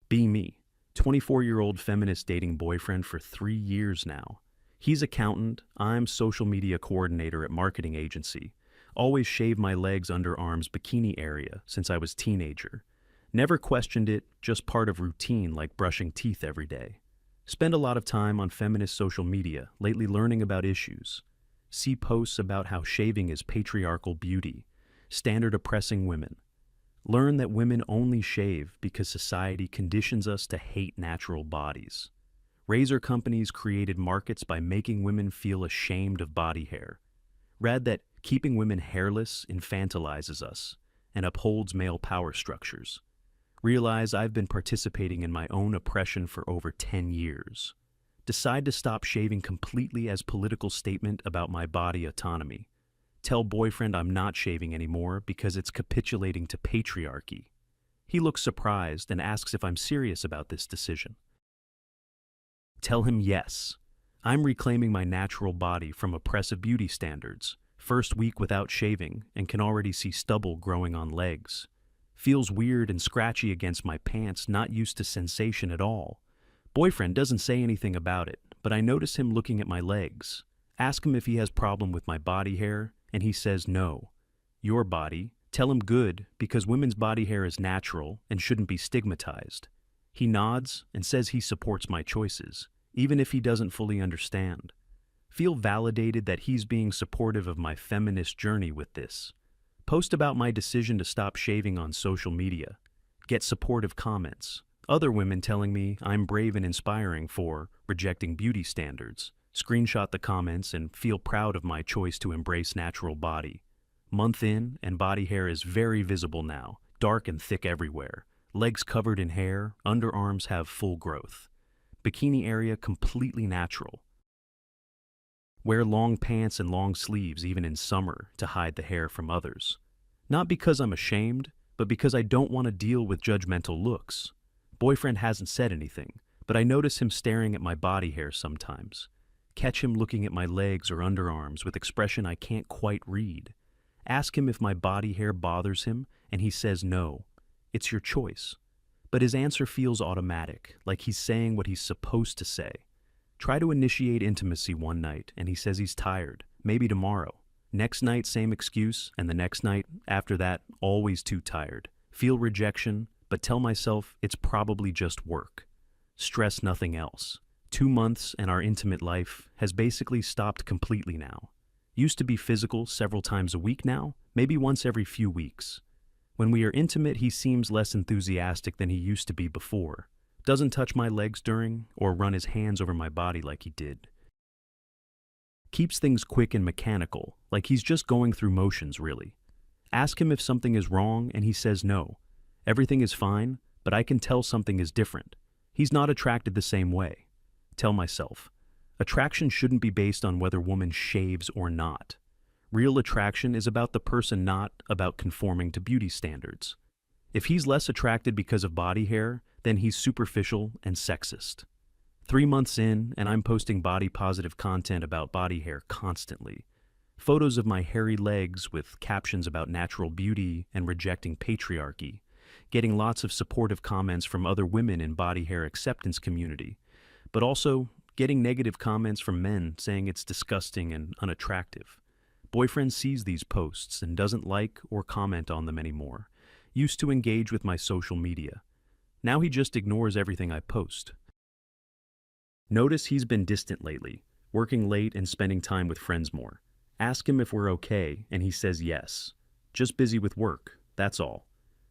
Be me, 24-year-old feminist dating boyfriend for 3 years now. He's accountant, I'm social media coordinator at marketing agency. Always shave my legs, underarms, bikini area since I was teenager. Never questioned it, just part of routine like brushing teeth every day. Spend a lot of time on feminist social media, lately learning about issues. See posts about how shaving is patriarchal beauty, standard oppressing women. Learn that women only shave because society conditions us to hate natural bodies. Razor companies created markets by making women feel ashamed of body hair. Read that keeping women hairless infantilizes us and upholds male power structures. Realize I've been participating in my own oppression for over 10 years. Decide to stop shaving completely as political statement about my body autonomy. Tell boyfriend I'm not shaving anymore because it's capitulating to patriarchy. He looks surprised and asks if I'm serious about this decision. Tell him yes. I'm reclaiming my natural body from oppressive beauty standards. First week without shaving and can already see stubble growing on legs. Feels weird and scratchy against my pants, not used to sensation at all. Boyfriend doesn't say anything about it, but I notice him looking at my legs. Ask him if he has problem with my body hair, and he says no. Your body. Tell him good, because women's body hair is natural and shouldn't be stigmatized. He nods and says he supports my choices, even if he doesn't fully understand. Feel validated that he's being supportive of my feminist journey with this. Post about my decision to stop shaving on social media. Get supportive comments. Other women telling me I'm brave and inspiring for rejecting beauty standards. Screenshot the comments and feel proud of my choice to embrace natural body. Month in, and body hair is very visible now, dark and thick everywhere. Legs covered in hair, underarms have full growth. Bikini area completely natural. Wear long pants and long sleeves even in summer to hide the hair from others. Not because I'm ashamed, but because I don't want to deal with judgmental looks. Boyfriend hasn't said anything, but I notice him staring at my body hair sometimes. Catch him looking at my legs or underarms with expression I can't quite read. Ask him if my body hair bothers him, and he says no. It's your choice. But his answer feels automatic, like he's saying what he's supposed to say. Try to initiate intimacy one night, and he says he's tired, maybe tomorrow. Next night, same excuse, and the next night, after that, always too tired. Feel rejection, but tell myself it's probably just work. Stress nothing else. 2 months and our intimate life has basically stopped completely now. Used to be physical several times a week now, maybe once every few weeks. When we are intimate, he seems less enthusiastic than he used to be before. Doesn't touch my legs during or run his hands over my body like he did. Keeps things quick and mechanical, like he's just going through motions really. Ask him if something is wrong and he says no. Everything is fine, but I can tell something is different. He's not attracted the same way. Tell myself, attraction shouldn't be based on whether woman shaves or not. Real attraction is about the person, not about conforming to beauty standards. If he's less attracted because of body hair, then he's superficial and sexist. 3 months in, and I'm posting body-positive content about body hair constantly. Photos of my hairy legs with captions about natural beauty and rejecting patriarchy. Getting lots of supportive comments from other women in body hair acceptance community. But also getting negative comments from men saying it's disgusting and unattractive. Boyfriend sees these posts and doesn't like or comment on them anymore. Used to engage with my social media. Now he just ignores everything I post. Notice he's been distant lately, working late and spending time with friends more. Ask him if we're okay, and he says yes. Just busy with work, that's all.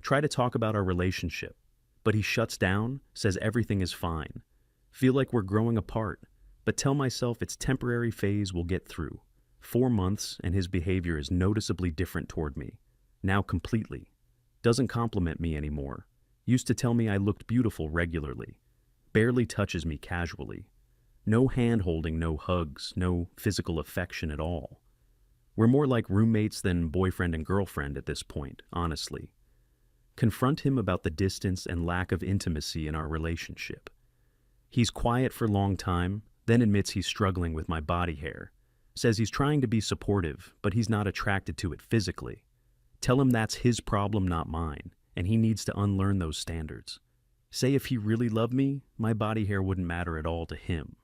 Try to talk about our relationship, but he shuts down, says everything is fine. Feel like we're growing apart, but tell myself it's temporary phase we'll get through. 4 months and his behavior is noticeably different toward me. Now completely. Doesn't compliment me anymore. Used to tell me I looked beautiful regularly. Barely touches me casually. No hand-holding, no hugs, no physical affection at all. We're more like roommates than boyfriend and girlfriend at this point, honestly. Confront him about the distance and lack of intimacy in our relationship. He's quiet for a long time, then admits he's struggling with my body hair. Says he's trying to be supportive, but he's not attracted to it physically. Tell him that's his problem, not mine, and he needs to unlearn those standards. Say if he really loved me, my body hair wouldn't matter at all to him.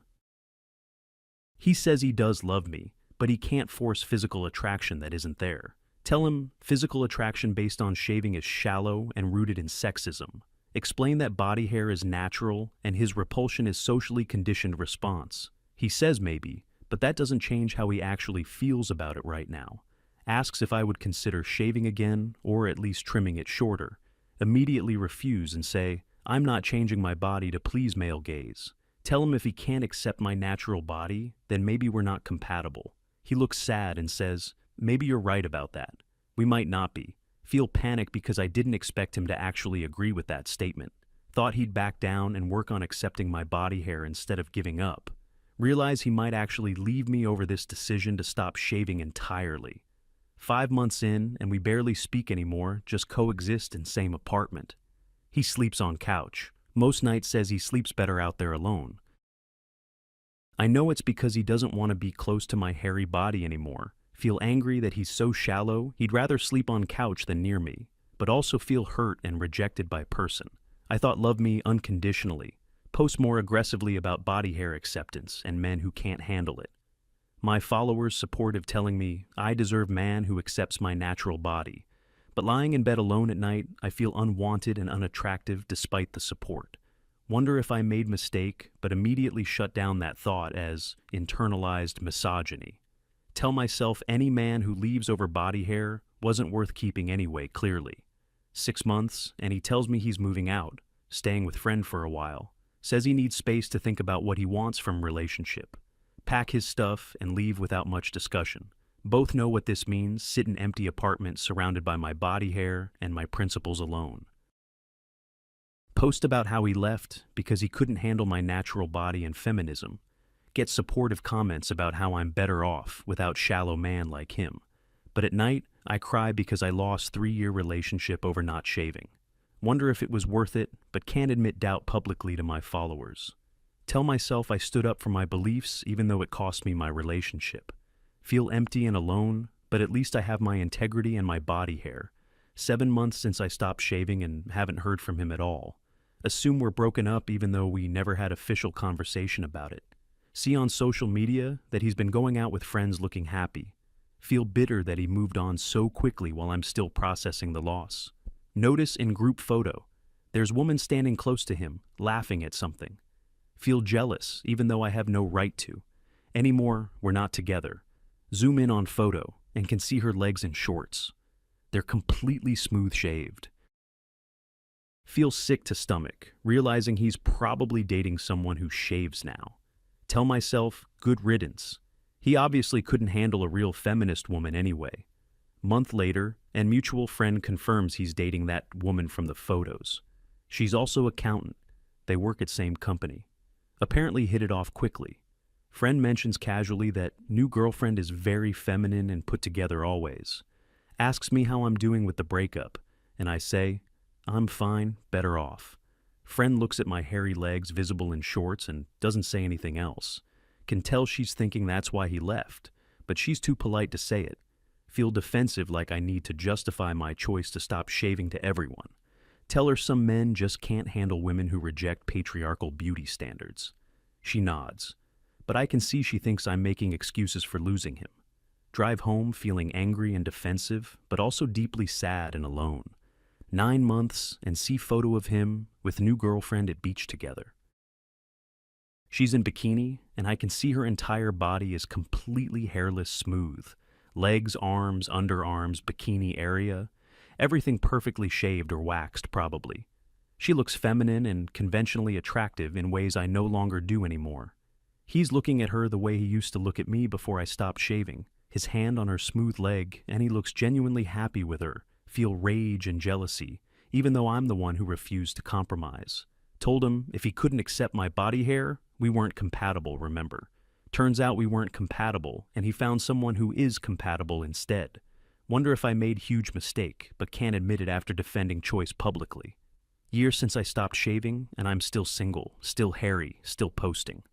He says he does love me, but he can't force physical attraction that isn't there. Tell him physical attraction based on shaving is shallow and rooted in sexism. Explain that body hair is natural and his repulsion is socially conditioned response. He says maybe, but that doesn't change how he actually feels about it right now. Asks if I would consider shaving again or at least trimming it shorter. Immediately refuse and say, I'm not changing my body to please male gaze. Tell him if he can't accept my natural body, then maybe we're not compatible. He looks sad and says, maybe you're right about that. We might not be. Feel panic because I didn't expect him to actually agree with that statement. Thought he'd back down and work on accepting my body hair instead of giving up. Realize he might actually leave me over this decision to stop shaving entirely. 5 months in, and we barely speak anymore, just coexist in same apartment. He sleeps on couch. Most nights says he sleeps better out there alone. I know it's because he doesn't want to be close to my hairy body anymore. Feel angry that he's so shallow, he'd rather sleep on couch than near me, but also feel hurt and rejected by person. I thought love me unconditionally. Post more aggressively about body hair acceptance and men who can't handle it. My followers supportive telling me I deserve man who accepts my natural body. But lying in bed alone at night, I feel unwanted and unattractive despite the support. Wonder if I made mistake, but immediately shut down that thought as internalized misogyny. Tell myself any man who leaves over body hair wasn't worth keeping anyway, clearly. 6 months, and he tells me he's moving out, staying with friend for a while. Says he needs space to think about what he wants from relationship. Pack his stuff and leave without much discussion. Both know what this means, sit in empty apartment surrounded by my body hair and my principles alone. Post about how he left because he couldn't handle my natural body and feminism. Get supportive comments about how I'm better off without shallow man like him. But at night, I cry because I lost 3-year relationship over not shaving. Wonder if it was worth it, but can't admit doubt publicly to my followers. Tell myself I stood up for my beliefs even though it cost me my relationship. Feel empty and alone, but at least I have my integrity and my body hair. 7 months since I stopped shaving and haven't heard from him at all. Assume we're broken up even though we never had official conversation about it. See on social media that he's been going out with friends looking happy. Feel bitter that he moved on so quickly while I'm still processing the loss. Notice in group photo, there's woman standing close to him, laughing at something. Feel jealous even though I have no right to. Anymore, we're not together. Zoom in on photo and can see her legs in shorts. They're completely smooth shaved. Feel sick to stomach, realizing he's probably dating someone who shaves now. Tell myself, good riddance. He obviously couldn't handle a real feminist woman anyway. Month later, and mutual friend confirms he's dating that woman from the photos. She's also accountant. They work at same company. Apparently hit it off quickly. Friend mentions casually that new girlfriend is very feminine and put together always. Asks me how I'm doing with the breakup, and I say, I'm fine, better off. Friend looks at my hairy legs visible in shorts and doesn't say anything else. Can tell she's thinking that's why he left, but she's too polite to say it. Feel defensive like I need to justify my choice to stop shaving to everyone. Tell her some men just can't handle women who reject patriarchal beauty standards. She nods, but I can see she thinks I'm making excuses for losing him. Drive home feeling angry and defensive, but also deeply sad and alone. 9 months and see photo of him with new girlfriend at beach together. She's in bikini, and I can see her entire body is completely hairless smooth. Legs, arms, underarms, bikini area, everything perfectly shaved or waxed probably. She looks feminine and conventionally attractive in ways I no longer do anymore. He's looking at her the way he used to look at me before I stopped shaving, his hand on her smooth leg, and he looks genuinely happy with her, feel rage and jealousy, even though I'm the one who refused to compromise. Told him if he couldn't accept my body hair, we weren't compatible, remember. Turns out we weren't compatible, and he found someone who is compatible instead. Wonder if I made huge mistake, but can't admit it after defending choice publicly. Years since I stopped shaving, and I'm still single, still hairy, still posting.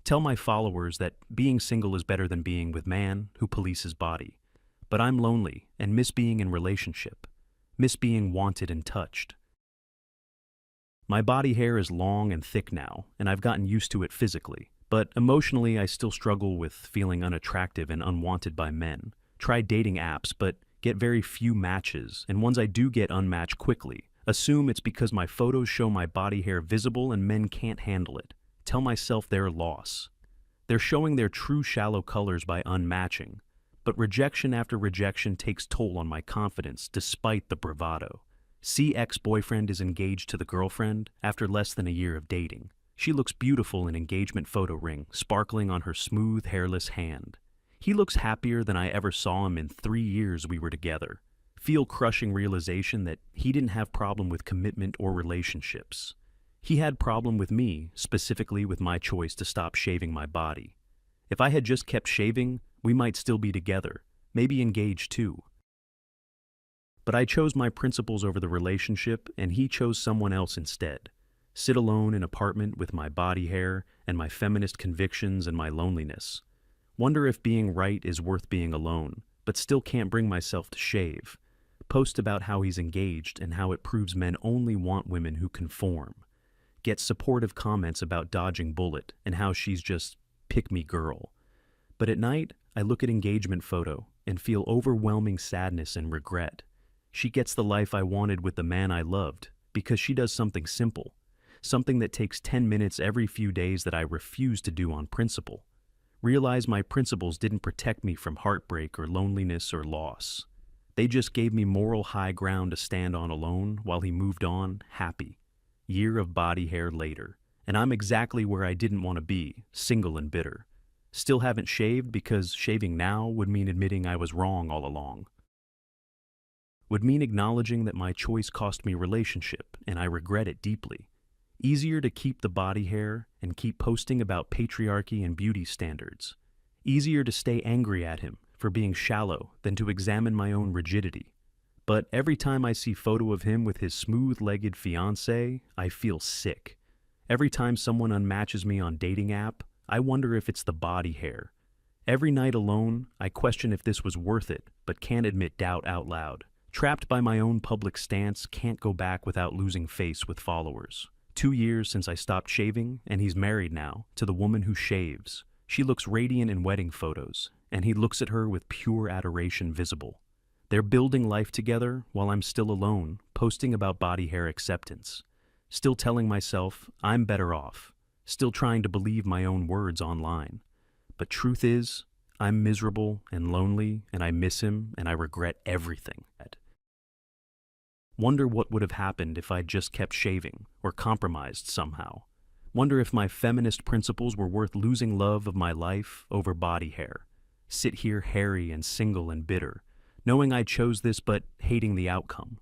Tell my followers that being single is better than being with man who polices body. But I'm lonely and miss being in relationship, miss being wanted and touched. My body hair is long and thick now, and I've gotten used to it physically. But emotionally, I still struggle with feeling unattractive and unwanted by men. Try dating apps, but get very few matches, and ones I do get unmatch quickly. Assume it's because my photos show my body hair visible and men can't handle it. Tell myself their loss. They're showing their true shallow colors by unmatching. But rejection after rejection takes toll on my confidence, despite the bravado. See, ex-boyfriend is engaged to the girlfriend after less than a year of dating. She looks beautiful in engagement photo ring, sparkling on her smooth, hairless hand. He looks happier than I ever saw him in 3 years we were together. Feel crushing realization that he didn't have problem with commitment or relationships. He had problem with me, specifically with my choice to stop shaving my body. If I had just kept shaving, we might still be together, maybe engaged too. But I chose my principles over the relationship, and he chose someone else instead. Sit alone in an apartment with my body hair and my feminist convictions and my loneliness. Wonder if being right is worth being alone, but still can't bring myself to shave. Post about how he's engaged and how it proves men only want women who conform. Get supportive comments about dodging bullet and how she's just pick-me girl. But at night, I look at engagement photo and feel overwhelming sadness and regret. She gets the life I wanted with the man I loved because she does something simple, something that takes 10 minutes every few days that I refuse to do on principle. Realize my principles didn't protect me from heartbreak or loneliness or loss. They just gave me moral high ground to stand on alone while he moved on, happy. Year of body hair later, and I'm exactly where I didn't want to be, single and bitter. Still haven't shaved because shaving now would mean admitting I was wrong all along. Would mean acknowledging that my choice cost me relationship, and I regret it deeply. Easier to keep the body hair and keep posting about patriarchy and beauty standards. Easier to stay angry at him for being shallow than to examine my own rigidity. But every time I see photo of him with his smooth-legged fiancée, I feel sick. Every time someone unmatches me on dating app, I wonder if it's the body hair. Every night alone, I question if this was worth it, but can't admit doubt out loud. Trapped by my own public stance, can't go back without losing face with followers. 2 years since I stopped shaving, and he's married now to the woman who shaves. She looks radiant in wedding photos, and he looks at her with pure adoration visible. They're building life together while I'm still alone, posting about body hair acceptance. Still telling myself I'm better off. Still trying to believe my own words online. But truth is, I'm miserable and lonely, and I miss him, and I regret everything. Wonder what would have happened if I'd just kept shaving, or compromised somehow. Wonder if my feminist principles were worth losing love of my life over body hair. Sit here hairy and single and bitter, knowing I chose this but hating the outcome.